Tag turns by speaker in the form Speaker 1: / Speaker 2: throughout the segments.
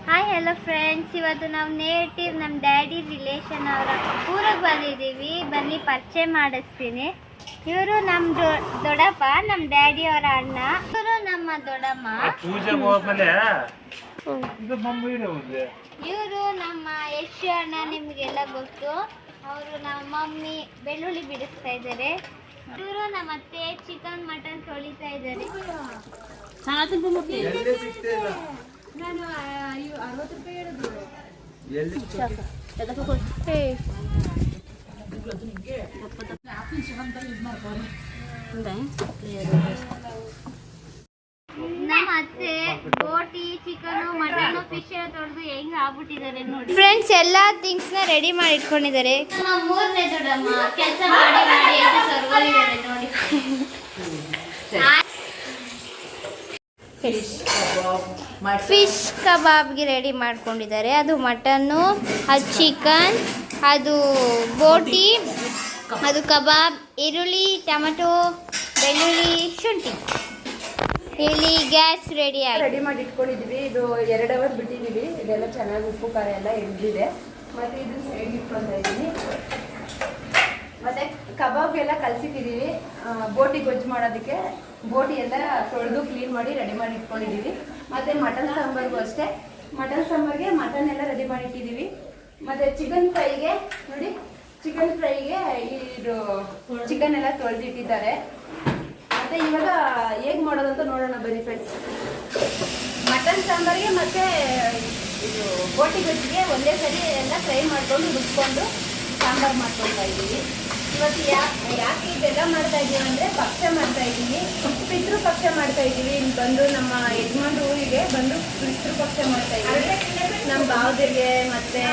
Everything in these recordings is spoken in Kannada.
Speaker 1: ಹಾಯ್ ಹಲೋ ಫ್ರೆಂಡ್ಸ್, ಇವತ್ತು ನಾವು ನೇಟಿವ್ ನಮ್ಮ ಡ್ಯಾಡಿ ರಿಲೇಷನ್ ಅವರ ಊರಿಗೆ ಬಂದಿದ್ದೀವಿ. ಬನ್ನಿ ಪರಿಚಯ ಮಾಡಿಸ್ತೀನಿ. ಇವರು ನಮ್ಮ ದೊಡ್ಡಪ್ಪ, ನಮ್ಮ ಡ್ಯಾಡಿ ಅವರ ಅಣ್ಣ. ಇವರು ನಮ್ಮ ದೊಡ್ಡಮ್ಮ. ಇವರು ನಮ್ಮ ಯಶ್ ಅಣ್ಣ, ನಿಮಗೆಲ್ಲ ಗೊತ್ತು. ಅವರು ನಮ್ಮ ಮಮ್ಮಿ ಬೆಳ್ಳುಳ್ಳಿ ಬಿಡಿಸ್ತಾ ಇದ್ದಾರೆ. ಇವರು ನಮ್ಮ ಅತ್ತೆ ಚಿಕನ್ ಮಟನ್ ತೊಳಿತಾ ಇದ್ದಾರೆ. ನಾನು 60 ರೂಪಾಯಿ ಹೇಳಿದ್ರು. ನಮ್ಮ ಅತ್ತೆ ಬೋಟಿ ಚಿಕನ್ ಮಟನ್ ಫಿಶ್ ತೊಳೆದು ಹೆಂಗ್ ಆಗ್ಬಿಟ್ಟಿದ್ದಾರೆ ನೋಡಿ ಫ್ರೆಂಡ್ಸ್. ಎಲ್ಲಾ ಥಿಂಗ್ಸ್ ನ ರೆಡಿ ಮಾಡಿ ಇಟ್ಕೊಂಡಿದ್ದಾರೆ. ನಮ್ಮ ಮೂರನೇ ದೊಡ್ಡಮ್ಮ ಕೆಲಸ ಮಾಡಿ ಮಾಡಿ ಎಷ್ಟು ಸರ್ವರಿದ್ದಾರೆ ನೋಡಿ. ಫಿಶ್ ಕಬಾಬ್ಗೆ ರೆಡಿ ಮಾಡ್ಕೊಂಡಿದ್ದಾರೆ. ಅದು ಮಟನ್ನು, ಅದು ಚಿಕನ್, ಅದು ಬೋಟಿ, ಅದು ಕಬಾಬ್, ಈರುಳ್ಳಿ, ಟೊಮೆಟೊ, ಬೆಳ್ಳುಳ್ಳಿ, ಶುಂಠಿ. ಇಲ್ಲಿ ಗ್ಯಾಸ್ ರೆಡಿ
Speaker 2: ಮಾಡಿ ಇಟ್ಕೊಂಡಿದ್ವಿ. ಇದು 2 ಅವರ್ ಬಿಟ್ಟಿದ್ದೀವಿ. ಇದೆಲ್ಲ ಚೆನ್ನಾಗಿ ಉಪ್ಪು ಖಾರ ಎಲ್ಲ ಹಿಡಿದಿದೆ. ಮತ್ತು ಇದು ಸೈಡ್ ಇಟ್ಕೊತಾ ಇದ್ದೀನಿ. ಮತ್ತು ಕಬಾಬ್ ಎಲ್ಲ ಕಲಸಿಟ್ಟಿದ್ದೀವಿ. ಬೋಟಿ ಗೊಜ್ಜು ಮಾಡೋದಕ್ಕೆ ಬೋಟಿ ಎಲ್ಲ ತೊಳೆದು ಕ್ಲೀನ್ ಮಾಡಿ ರೆಡಿ ಮಾಡಿ ಇಟ್ಕೊಂಡಿದ್ದೀವಿ. ಮತ್ತು ಮಟನ್ ಸಾಂಬಾರ್ಗೂ ಅಷ್ಟೇ. ಮಟನ್ ಸಾಂಬಾರಿಗೆ ಮಟನ್ ಎಲ್ಲ ರೆಡಿ ಮಾಡಿ ಇಟ್ಟಿದ್ದೀವಿ. ಮತ್ತು ಚಿಕನ್ ಫ್ರೈಗೆ ನೋಡಿ, ಚಿಕನ್ ಫ್ರೈಗೆ ಇದು ಚಿಕನ್ ಎಲ್ಲ ತೊಳೆದಿಟ್ಟಿದ್ದಾರೆ. ಮತ್ತು ಇವಾಗ ಹೇಗೆ ಮಾಡೋದಂತ ನೋಡೋಣ ಬನ್ನಿ ಫ್ರೆಂಡ್ಸ್. ಮಟನ್ ಸಾಂಬಾರಿಗೆ ಮತ್ತು ಇದು ಬೋಟಿ ಗೊಜ್ಜಿಗೆ ಒಂದೇ ಸರಿ ಎಲ್ಲ ಫ್ರೈ ಮಾಡಿಕೊಂಡು ರುಬ್ಕೊಂಡು ಸಾಂಬಾರು ಮಾಡ್ಕೊಳ್ತಾ ಇದ್ದೀವಿ. ಇವತ್ತು ಯಾಕೆ ಇದೆಲ್ಲ ಮಾಡ್ತಾ ಇದ್ದೀವಿ ಅಂದರೆ ಪಕ್ಷ ಮಾಡ್ತಾ ಇದ್ದೀವಿ. ಪಿತೃ ಪಕ್ಷ ಮಾಡ್ತಾ ಇದ್ದೀವಿ. ಇಲ್ಲಿ ಬಂದು ನಮ್ಮ ಯಜಮಾನ್ರ ಊರಿಗೆ ಬಂದು ಪಿತೃ ಪಕ್ಷ ಮಾಡ್ತಾ ಇದ್ದೀವಿ. ನಮ್ಮ ಭಾವದಿಗೆ ಮತ್ತು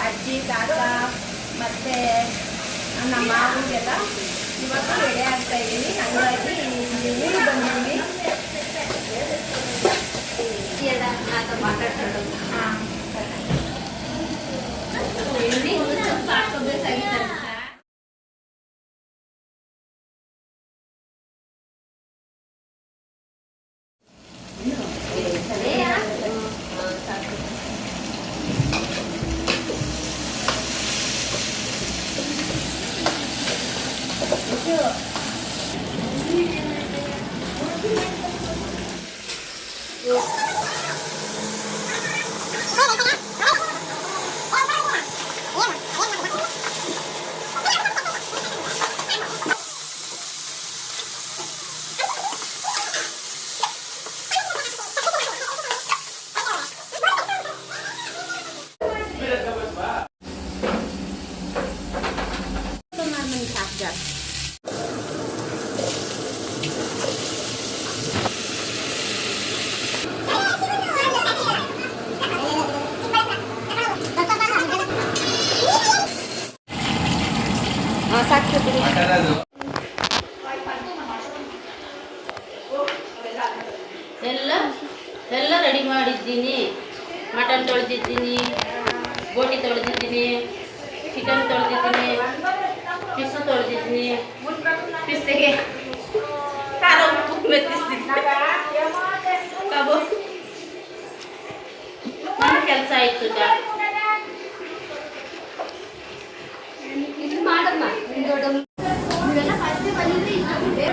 Speaker 2: ಅಜ್ಜಿ ತಾತ ಮತ್ತು ನಮ್ಮ ಮಾವಿಗೆಲ್ಲ ಇವತ್ತು ರೆಡಿ ಆಗ್ತಾ ಇದ್ದೀವಿ. ಹಂಗಾಗಿ ಇಲ್ಲಿ ಊರಿಗೆ ಬಂದಿದ್ದೀವಿ. ಮಾತಾಡ್ಕೊಂಡು ಹಾಕ್ಕೋಬೇಕಾಗಿತ್ತು.
Speaker 3: ಎಲ್ಲ ರೆಡಿ ಮಾಡಿದ್ದೀನಿ. ಮಟನ್ ತೊಳೆದಿದ್ದೀನಿ, ಬೋಟಿ ತೊಳೆದಿದ್ದೀನಿ, ಚಿಕನ್ ತೊಳೆದಿದ್ದೀನಿ, ಫಿಶ್ ತೊಳೆದಿದ್ದೀನಿ. ಫಿಶ್ಗೆ ಖಾರ ಉಪ್ಪು ಮೆತ್ತಿಸ್ತೀನಿ. ಕಬಾಬ್ ನನ್ನ ಕೆಲಸ ಆಯಿತು.
Speaker 2: ಇದು ಮಾಡಮ್ಮ ಇವೆಲ್ಲ ಫಸ್ಟ್ ಬಂದಿದ್ರೆ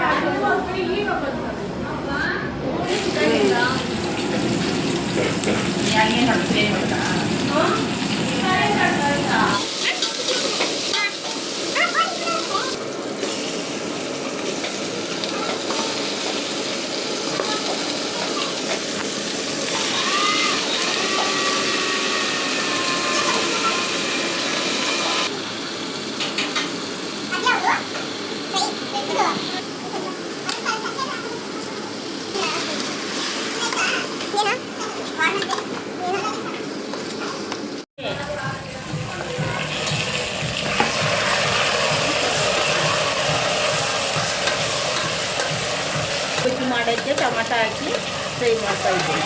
Speaker 3: ಮಾಡೋಕ್ಕೆ ಟೊಮೆಟೊ ಹಾಕಿ ಫ್ರೈ ಮಾಡ್ತಾ ಇದ್ದೀನಿ.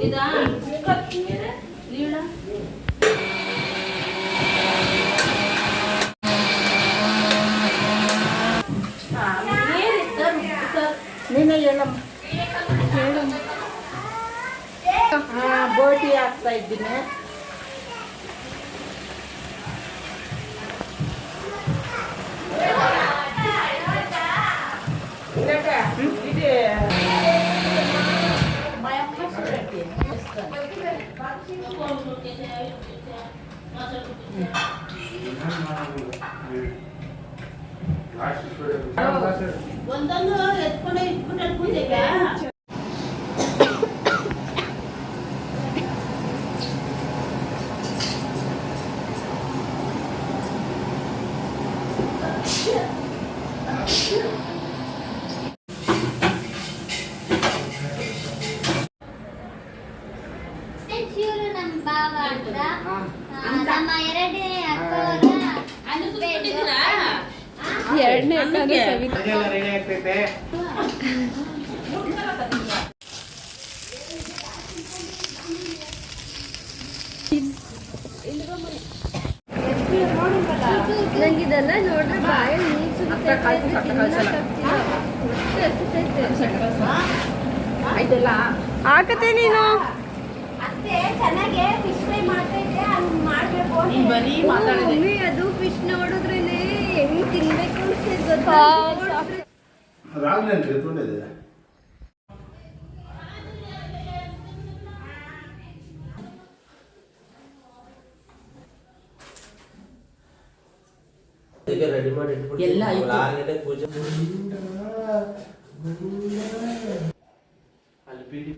Speaker 3: ಇದಾ ನೀಳ ಏನಿತ್ತು ನೀನೇ ಹೇಳಮ್ಮ. ಬೋಟಿ ಹಾಕ್ತಾ ಇದ್ದೀನಿ. ಒಂದೊಂದು ಎತ್ಕೊಂಡು ಇಟ್ಬಿಟ್ಟು ಪೂಜೆಗೆ
Speaker 1: ಇವ್ರು ನಮ್ಮ ಭಾವ ಅಂತ ನಮ್ಮ ಎರಡನೇ ಅಕ್ಕವರ
Speaker 2: ಎರಡನೇ ಅಕ್ಕ ಸವಿತಾ. ನಂಗಿದೆಲ್ಲ ನೋಡ್ರೆ ಬಾಯಲ್ಲಿ ನೀರು ಹಾಕತ್ತೆ ನೀನು.
Speaker 1: ಅತ್ತೆ ಚೆನ್ನಾಗಿ ಫಿಶ್ ಫ್ರೈ ಮಾಡ್ತಾ ಇದ್ದೆ, ಅದು ಮಾಡ್ಬೇಕು.
Speaker 3: ಬರೀ ಮಾತಾಡಿದೆ.
Speaker 2: ಮಮ್ಮಿ ಅದು ಫಿಶ್ ನೋಡಿದ್ರೇನೆ ಹೆಂಗ್ ತಿನ್ಬೇಕು ಅನ್ಸ್ತೈತೆ ಗೊತ್ತಾ?
Speaker 4: ರಾಘವೇಂದ್ರ ಎತ್ಕೊಂಡಿದೆ.
Speaker 5: ಈಗ ರೆಡಿ ಮಾಡಿ ಇಟ್ಬಿಟ್ಟು
Speaker 3: ಎಲ್ಲ ಆಯ್ತು.
Speaker 5: 6 ಗಂಟೆಗೆ ಪೂಜೆ ಅಲ್ಲಿ ಪೀಡಿ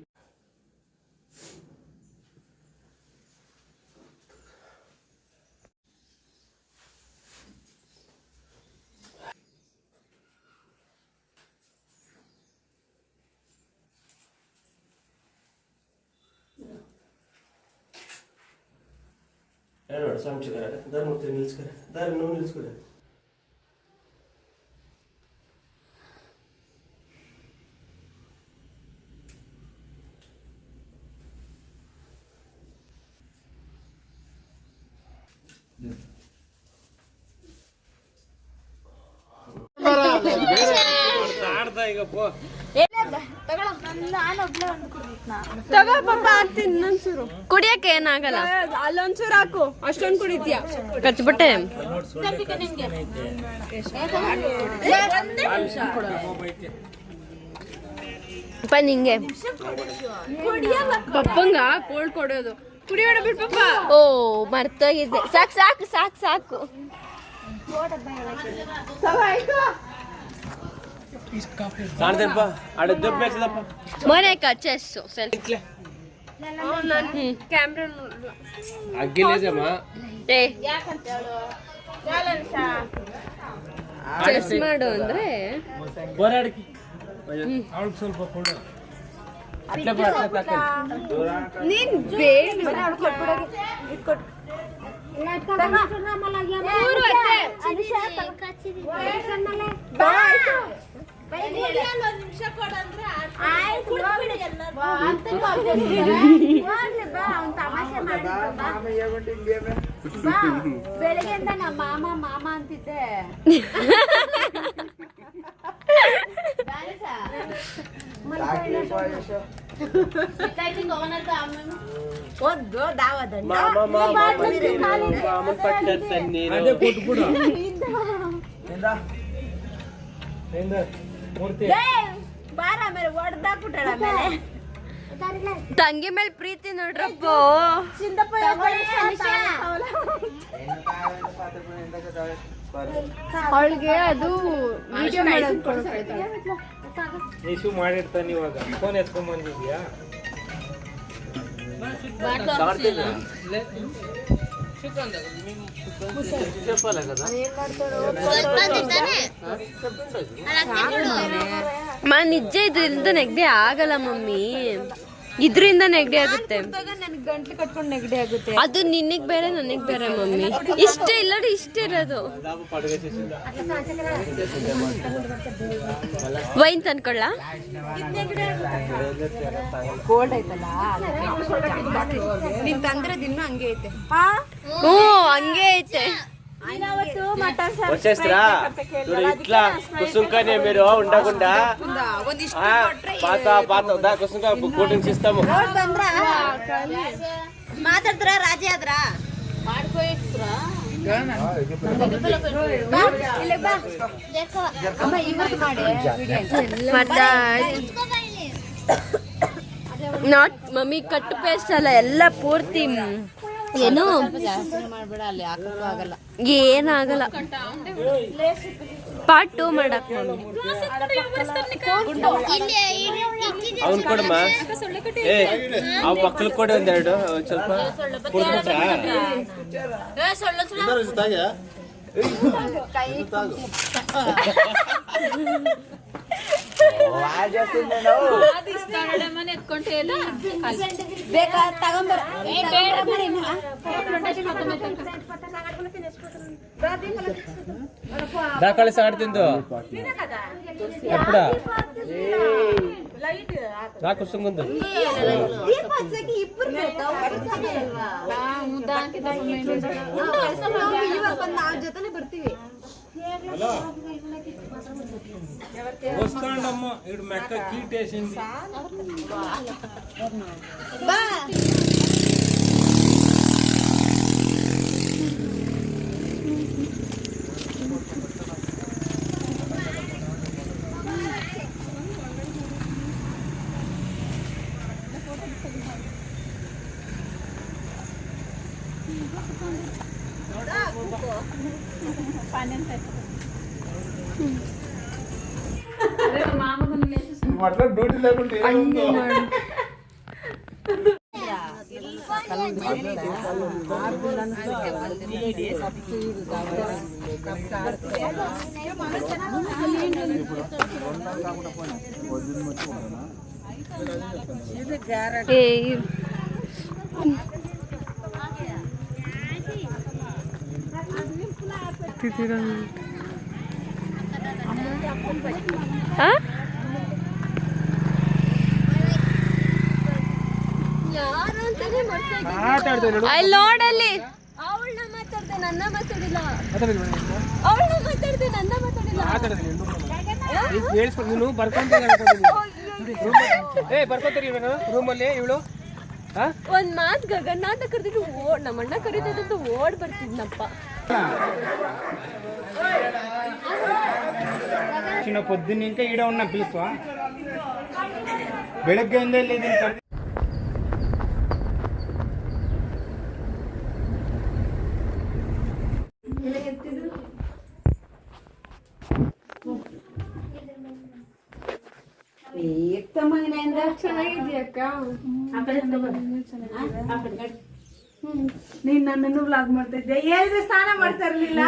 Speaker 5: ನೋಡಿ ಸಂಶಿಕರ ಧರ್ಮೂರ್ತಿ ನಿಲ್ಸ್ಕರ ಧರ್ಮ ನಿಲ್ಸ್ಕರ
Speaker 2: ತಗೋ ಪಾಪ ಆಗ್ತಿ ಇನ್ನೊಂದ್ಸೂರು ಕುಡಿಯಕ್ಕೆ ಏನಾಗಲ್ಲ. ಅಲ್ಲೊಂದ್ಸೂರು ಹಾಕು, ಅಷ್ಟೊಂದು ಕುಡಿತೀಯ ಕಚ್ಬಿಟ್ಟೆ. ಪಪ್ಪ ನಿಂಗೆ ಪಪ್ಪಂಗ ಕೋಲ್ಡ್ ಕೊಡೋದು ಕುಡಿಯೋಣ ಬಿಡ್ ಪಪ್ಪ. ಓ ಮರ್ತೋಗಿದ್ದೆ. ಸಾಕು ಸಾಕು ಸಾಕು ಸಾಕು. ಮನೆಕ ಚೆಸ್ಸು ಸೆಲ್ಫಿ ಕ್ಯಾಮ್ರಾ ಚೆಸ್ ಮಾಡು ಅಂದ್ರೆ ನೀನ್ ಬೇಡ
Speaker 1: ಬೆಳಗ್ಗೆಯಿಂದ ನಮ್ಮ ಮಾಮ ಮಾಮ ಅಂತಿದ್ದೆ.
Speaker 2: ತಂಗಿ ಮೇಲೆ ಪ್ರೀತಿ ನೋಡ್ರಪ್ಪ. ಅವಳಿಗೆ ಅದು ವಿಡಿಯೋ
Speaker 6: ನೀಸು ಮಾಡಿರ್ತಾನೆ ಇವಾಗ ಫೋನ್ ಎತ್ಕೊಂಡ್ ಬಂದಿದ್ಯಾ
Speaker 2: ನಿಜ ಇದ್ರಿಂದ ನೆಗಡಿ ಆಗಲ್ಲ ಮಮ್ಮಿ, ಇದ್ರಿಂದ ನೆಗಡಿ ಆಗುತ್ತೆ.
Speaker 3: ಗಂಟ್ಲು ಕಟ್ಕೊಂಡು ನೆಗಡಿ ಆಗುತ್ತೆ.
Speaker 2: ಅದು ನಿನಗ್ ಬೇರೆ ನನಗ್ ಬೇರೆ ಮಮ್ಮಿ. ಇಷ್ಟೇ ಇಲ್ಲ ಇಷ್ಟೇ ಇರೋದು. ವೈನ್ ತಂದ್ಕೊಳ್ಳ.
Speaker 3: ಕೋಲ್ಡ್ ಐತಲ್ಲ ನೀನ್ ತಂದ್ರೆ ದಿನ ಹಂಗೆ ಐತೆ.
Speaker 2: ಹ್ಞೂ ಹಂಗೆ ಐತೆ.
Speaker 4: వచ్చేస్తారా చూడు ఇట్లా కుసుంకనే మీరు ఉండకుండా పాత పాత కుసుంక కూటింగ్స్ ఇస్తాము.
Speaker 1: ಮಾತಾಡ್ತಾರ ರಾಜೇ ಆದ್ರ
Speaker 2: ನಾಟ್ ಮಮ್ಮಿ ಕಟ್ ಪೇಸ್ಟ್ ಅಲ್ಲ ಎಲ್ಲ ಪೂರ್ತಿ ಏನು ಏನಾಗಲ್ಲ. ಪಾರ್ಟ್ 2 ಮಾಡಕ್
Speaker 4: ಅವ್ನು ಕೊಡಮ್ಮ. ಅವ್ ಮಕ್ಳು ಕೊಡಿ ಒಂದೆರಡು ಸ್ವಲ್ಪ
Speaker 2: ಬೇಕಾ ತಗೊಂಬರ
Speaker 4: దాకాళి సాడుతుందో ఎప్పుడా దా కుసుంగుందు
Speaker 2: ಜೊತೆ ಬರ್ತೀವಿ.
Speaker 6: వస్తాడమ్మ ఇడు మెక్క కీటేసింది.
Speaker 5: డ్యూటీ లేకుంటే
Speaker 2: ಅಲ್ಲಿ ನೋಡಲ್ಲಿ ಅವಳನ್ನ ಮಾತಾಡ್ದೆ ನನ್ನ ಮಾತಾಡಿಲ್ಲ. ಅವಳನ್ನ ಮಾತಾಡ್ದೆ ನನ್ನ ಮಾತಾಡಿಲ್ಲ.
Speaker 6: ನೀನು ಬರ್ಕೊಂತೀರಿ ರೂಮಲ್ಲಿ ಇವಳು
Speaker 2: ಒಂದ್ ಮಾತ್ ಗಗನ್ನಾಟ ಕರೆದಿಟ್ಟು ನಮ್ಮಣ್ಣ ಕರೀತದಂತ ಓಡ್ ಬರ್ತಿದ್ನಪ್ಪ.
Speaker 6: పొద్దున్న ఇంకా ఈడ ఉన్నా పిలుస్తా ಬೆಳಗ್ಗೆ
Speaker 3: ನೀನ್ ನನ್ನನ್ನು ವ್ಲಾಗ್ ಮಾಡ್ತಾ ಇದ್ದೆ. ಹೇಳಿದ್ರೆ ಸ್ನಾನ ಮಾಡ್ತಾ ಇರ್ಲಿಲ್ಲ.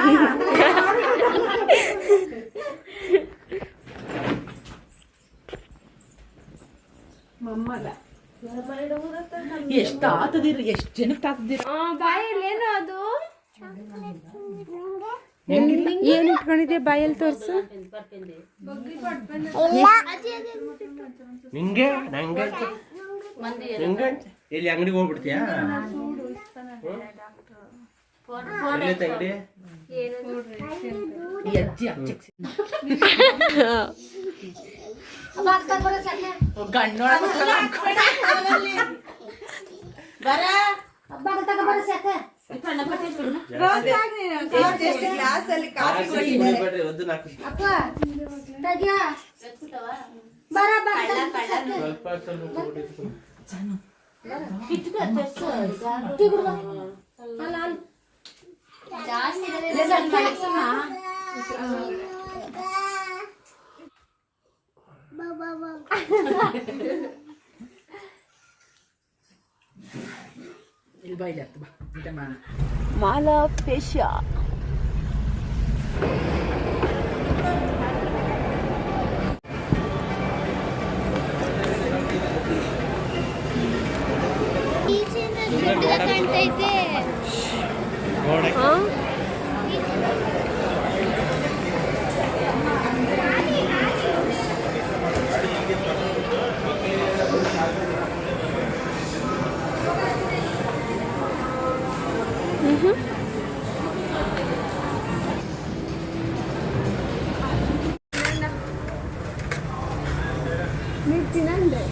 Speaker 7: ಎಷ್ಟು ಆತದಿರಿ, ಎಷ್ಟು ಜನಕ್ಕೆ ಹಾಕ್ದಿರಿ.
Speaker 2: ಬಾಯಲ್ಲಿ ಏನು ಅದು ಏನ್ ಇಟ್ಕೊಂಡಿದ್ದೆ ಬಾಯಲ್ಲಿ ತೋರ್ಸು.
Speaker 4: ನಿಂಗೆ ನಂಗೆ ನಿಂಗೆ ಇಲ್ಲಿ ಅಂಗಡಿಗೆ ಹೋಗ್ಬಿಡ್ತೀಯಾ? ಅಂಗಡಿ
Speaker 7: ಈ ಅಜ್ಜಿ ಅಜ್ಜಿ ಗಣ್ಣೊಳ ಇಲ್ಲಿ ಬಾಯಿಲಿ ಆಗ್ತದೆ
Speaker 2: ಮಾಲಾ ಫೇಶಿಯಾ.
Speaker 1: ಕಾಣ್ತೈತೆ
Speaker 2: మీరు తినండి